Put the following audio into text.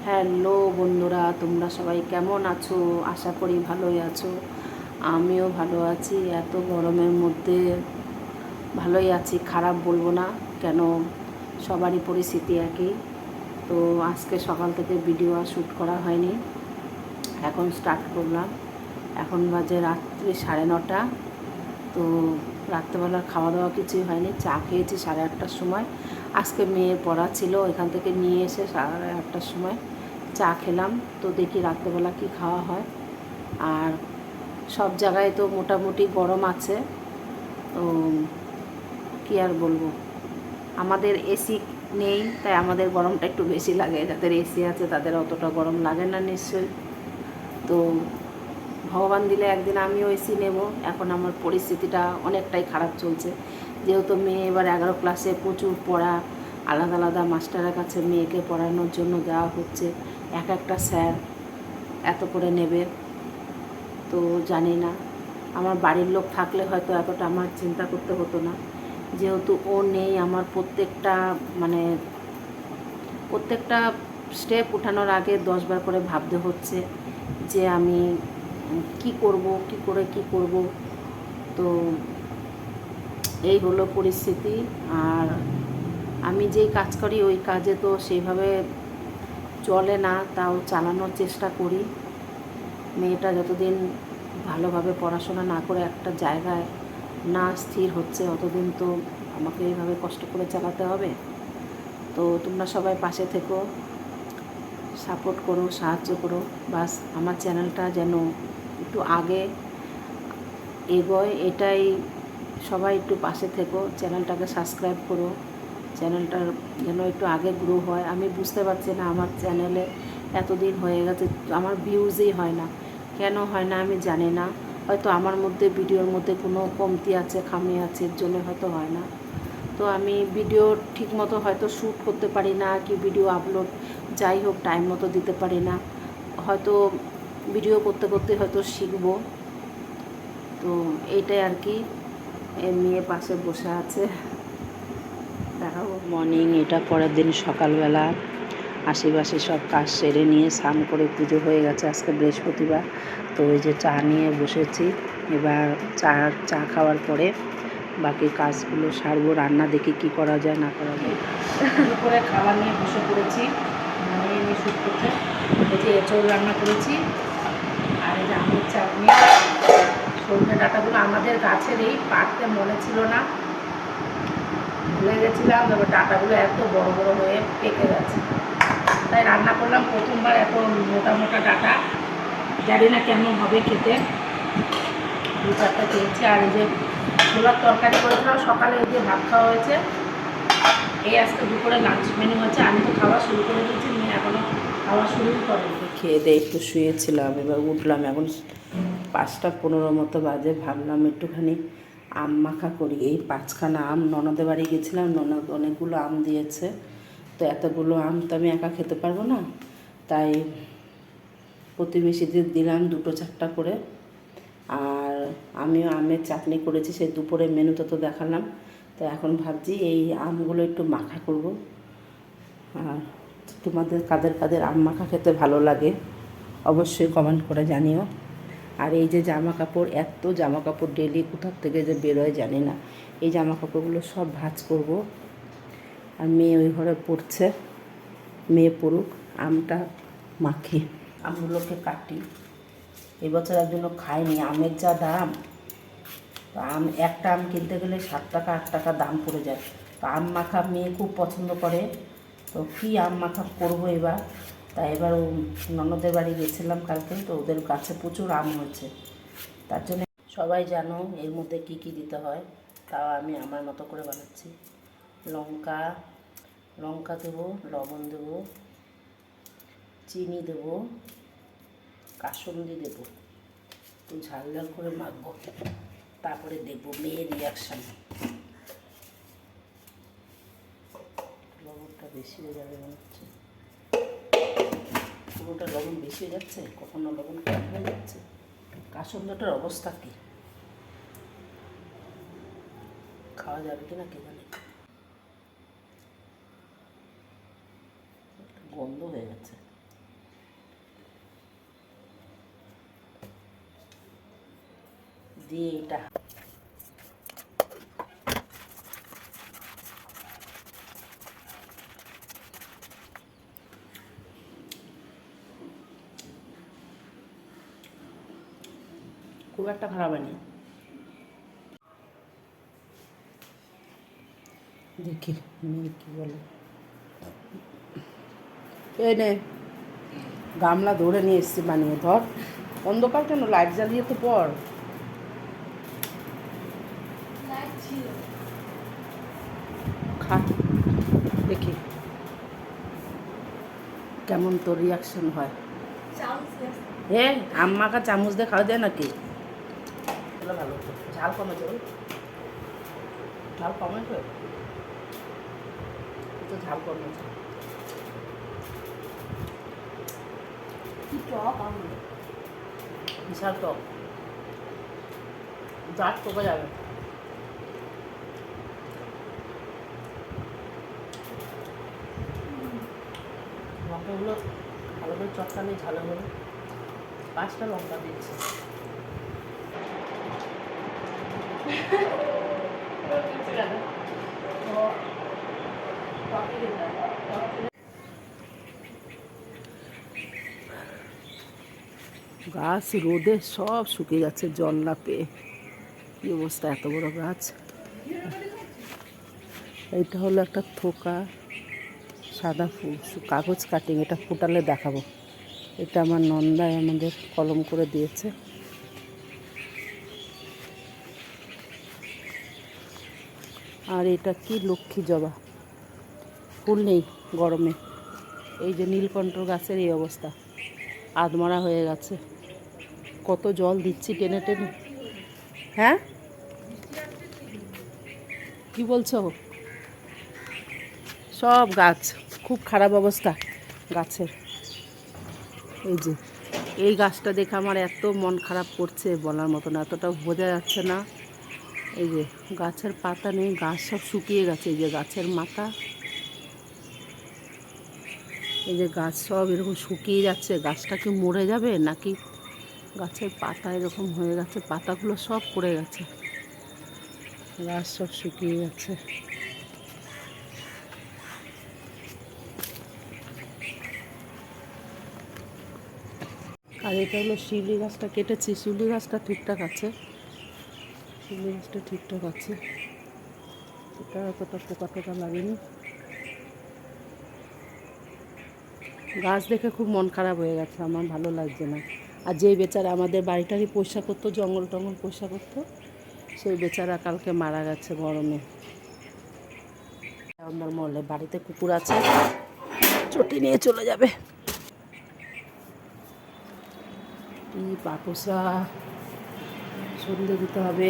Hello বন্ধুরা, তোমরা সবাই কেমন আছো? আশা করি ভালোই আছো। আমিও ভালো আছি। এত গরমের মধ্যে ভালোই আছি, খারাপ বলবো না। কেন, সবারই পরিস্থিতি একই। তো আজকে সকাল থেকে ভিডিও আর শ্যুট করা হয়নি, এখন স্টার্ট করলাম। এখন বাজে রাত্রি 9:30। তো রাত্রেবেলা খাওয়া দাওয়া কিছুই হয়নি, চা খেয়েছি 8:30টার সময়। আজকে মেয়ের পড়া ছিল, এখান থেকে নিয়ে এসে 8:30টার সময় চা খেলাম। তো দেখি রাত্রেবেলা কি খাওয়া হয়। আর সব জায়গায় তো মোটামুটি গরম আছে। তো কী আর বলবো, আমাদের এসি নেই, তাই আমাদের গরমটা একটু বেশি লাগে। যাদের এসি আছে তাদের অতটা গরম লাগে না নিশ্চয়ই। তো ভগবান দিলে একদিন আমিও এসি নেব। এখন আমার পরিস্থিতিটা অনেকটাই খারাপ চলছে, যেহেতু মেয়ে এবার 11 ক্লাসে, প্রচুর পড়া। আলাদা আলাদা মাস্টারের কাছে মেয়েকে পড়ানোর জন্য দেওয়া হচ্ছে। এক একটা স্যার এত করে নেবে। তো জানি না, আমার বাড়ির লোক থাকলে হয়তো এতটা আমার চিন্তা করতে হতো না। যেহেতু ও নেই, আমার প্রত্যেকটা স্টেপ ওঠানোর আগে 10বার করে ভাবতে হচ্ছে যে আমি কি করব, কি করব। তো এই হলো পরিস্থিতি। আর আমি যেই কাজ করি ওই কাজে তো সেইভাবে চলে না, তাও চালানোর চেষ্টা করি। মেয়েটা যতদিন ভালোভাবে পড়াশোনা না করে একটা জায়গায় না স্থির হচ্ছে, অতদিন তো আমাকে এইভাবে কষ্ট করে চালাতে হবে। তো তোমরা সবাই পাশে থেকো, সাপোর্ট করো, সাহায্য করো। বাস আমার চ্যানেলটা যেন একটু আগে এগোয়, এটাই। সবাই একটু পাশে থেকো, চ্যানেলটাকে সাবস্ক্রাইব করো, চ্যানেলটার যেন একটু আগে গ্রো হয়। আমি বুঝতে পারছি না, আমার চ্যানেলে এতদিন হয়ে গেছে আমার ভিউজই হয় না। কেন হয় না আমি জানি না। হয়তো আমার মধ্যে ভিডিওর মধ্যে কোনো কমতি আছে, খামি আছে, এর জন্য হয়তো হয় না। তো আমি ভিডিও ঠিক মতো হয়তো শ্যুট করতে পারি না, কি ভিডিও আপলোড যাই হোক টাইম মতো দিতে পারি না। হয়তো ভিডিও করতে করতে হয়তো শিখবো। তো এইটাই আর কি। মেয়ে পাশে বসে আছে, দেখাবো। মর্নিং, এটা পরের দিন সকালবেলা আশেপাশে সব কাজ সেরে নিয়ে স্নান করে পুজো হয়ে গেছে। আজকে বৃহস্পতিবার। তো ওই যে চা নিয়ে বসেছি। এবার চা খাওয়ার পরে বাকি কাজগুলো সারবো, রান্না দেখি কি করা যায় না করা যায়। দুপুরে খাবার নিয়ে বসে পড়েছি, নিয়ে নিয়ে শুট করতে। এই যে এঁচড় রান্না করেছি, আর এই যে আমের চাটনি। সজনে ডাঁটাগুলো আমাদের গাছেরই, পাড়তে মনে ছিল না, ভুলে গেছিলাম। এবার ডাঁটাগুলো এত বড় বড় হয়ে পেকে গেছে, তাই রান্না করলাম প্রথমবার এত মোটা মোটা ডাঁটা। জানি না কেমন হবে খেতে। 2-4টা খেয়েছি। আর এই যে ছোলার তরকারি করেছিলাম সকালে, এই যে ভাত খাওয়া হয়েছে। এই আজকে দুপুরে লাঞ্চ মেনু হচ্ছে। আমি তো খাওয়া শুরু করে দিয়েছি, মেয়ে এখনও খাওয়া শুরুই করেনি। খেয়ে দিয়ে একটু শুয়েছিলাম, এবার উঠলাম। এখন 5টা 15 মতো বাজে। ভাবলাম একটুখানি আম মাখা করি। এই 5খানা আম ননদের বাড়ি গেছিলাম, ননদ অনেকগুলো আম দিয়েছে। তো এতগুলো আম তো আমি একা খেতে পারবো না, তাই প্রতিবেশীদের দিলাম 2-4টা করে। আর আমিও আমের চাটনি করেছি, সেই দুপুরে মেনুতে তো দেখালাম। তো এখন ভাবছি এই আমগুলো একটু মাখা করব। আর তোমাদের কাদের কাদের আম মাখা খেতে ভালো লাগে অবশ্যই কমেন্ট করে জানিও। আর এই যে জামা কাপড়, এত জামা কাপড় ডেলি কোথার থেকে যে বেরোয় জানি না। এই জামা কাপড়গুলো সব ভাঁজ করব। আর মেয়ে ওই ঘরে পড়ছে, মেয়ে পড়ুক, আমটা মাখি, আমগুলোকে কাটি। এবছর একজনও খায়নি, আমের যা দাম। তো একটা আম কিনতে গেলে 7 টাকা 8 টাকা দাম পড়ে যায়। তো আম মাখা মেয়ে খুব পছন্দ করে। তো কী আম মাখা করবো এবার। তাই এবার ননদের বাড়ি গেছিলাম কালকে, তো ওদের গাছে প্রচুর আম হয়েছে। তার জন্য সবাই জানো এর মধ্যে কি কি দিতে হয়, তাও আমি আমার মতো করে বানাচ্ছি। লঙ্কা দেবো, লবণ দেবো, চিনি দেবো, কাসুন্দি দেবো, একটু ঝাল ঝাল করে মাখবো। তারপরে দেখবো মেয়ের রিয়াকশান। লবণটা বেশি হয়ে যাবে মনে হচ্ছে, পুরোটা লবণ বেশি হয়ে যাচ্ছে, কখনো লবণ কম হয়ে যাচ্ছে। কাসুন্দিটার অবস্থা কী, খাওয়া যাবে কিনা কে জানে। গন্ধ হয়ে গেছে। দিয়ে এটা খুব একটা খারাপ হয়নি। দেখি মেয়ে কি বলে। এই নে গামলা ধরে নিয়ে এসছি বানিয়ে। ধর, অন্ধকার কেন, লাইট জ্বালিয়ে তো পর। খা, দেখি কেমন তোর রিয়াকশন হয়। হ্যাঁ, আম্মাকে চামচ দিয়ে খাওয়া যায় নাকি? ভালো, ঝাল কমেছে, ঝাল কমেছে, তো ঝাল কমেছে। কি টক, বিশাল টক, দাঁত টকে যাবে। লঙ্কাগুলো ভালো করে চটকানি ঝালো হলো। 5টা লঙ্কা দিয়েছে। গাছ রোদে সব শুকিয়ে যাচ্ছে জল না পেয়ে। কি অবস্থা, এত বড় গাছ। এইটা হলো একটা থোকা সাদা ফুল, কাগজ কাটিং। এটা ফুটালে দেখাবো। এটা আমার নন্দাই আমাদের কলম করে দিয়েছে। আর এটা কি লক্ষ্মী জবা, ফুল নেই গরমে। এই যে নীলকণ্ঠ গাছের এই অবস্থা, আধমরা হয়ে গেছে। কত জল দিচ্ছি টেনে টেনে। হ্যাঁ, কি বলছো? সব গাছ খুব খারাপ অবস্থা গাছের। এই যে এই গাছটা দেখে আমার এত মন খারাপ করছে বলার মতো না, এতটাও বোঝা যাচ্ছে না। এই যে গাছের পাতা নেই, গাছ সব শুকিয়ে গেছে। এই যে গাছের মাথা, এই যে গাছ সব এরকম শুকিয়ে যাচ্ছে। গাছটা কি মরে যাবে নাকি? গাছের পাতা এরকম হয়ে গেছে, পাতাগুলো সব পড়ে গেছে, গাছ সব শুকিয়ে গেছে। আর এটা হলো শিউলি গাছটা কেটেছি। শিউলি গাছটা ঠিকঠাক আছে, শিউলি গাছটা ঠিকঠাক আছে, এটা অতটা পোকা টোকা লাগেনি। গাছ দেখে খুব মন খারাপ হয়ে গেছে আমার, ভালো লাগছে না। আর যেই বেচারা আমাদের বাড়িটারই পয়সা করতো, জঙ্গল টঙ্গল পয়সা করতো, সেই বেচারা কালকে মারা গেছে গরমে। আমার মহলে বাড়িতে কুকুর আছে, চটি নিয়ে চলে যাবে। কি পাপোসা, সন্ধে দিতে হবে।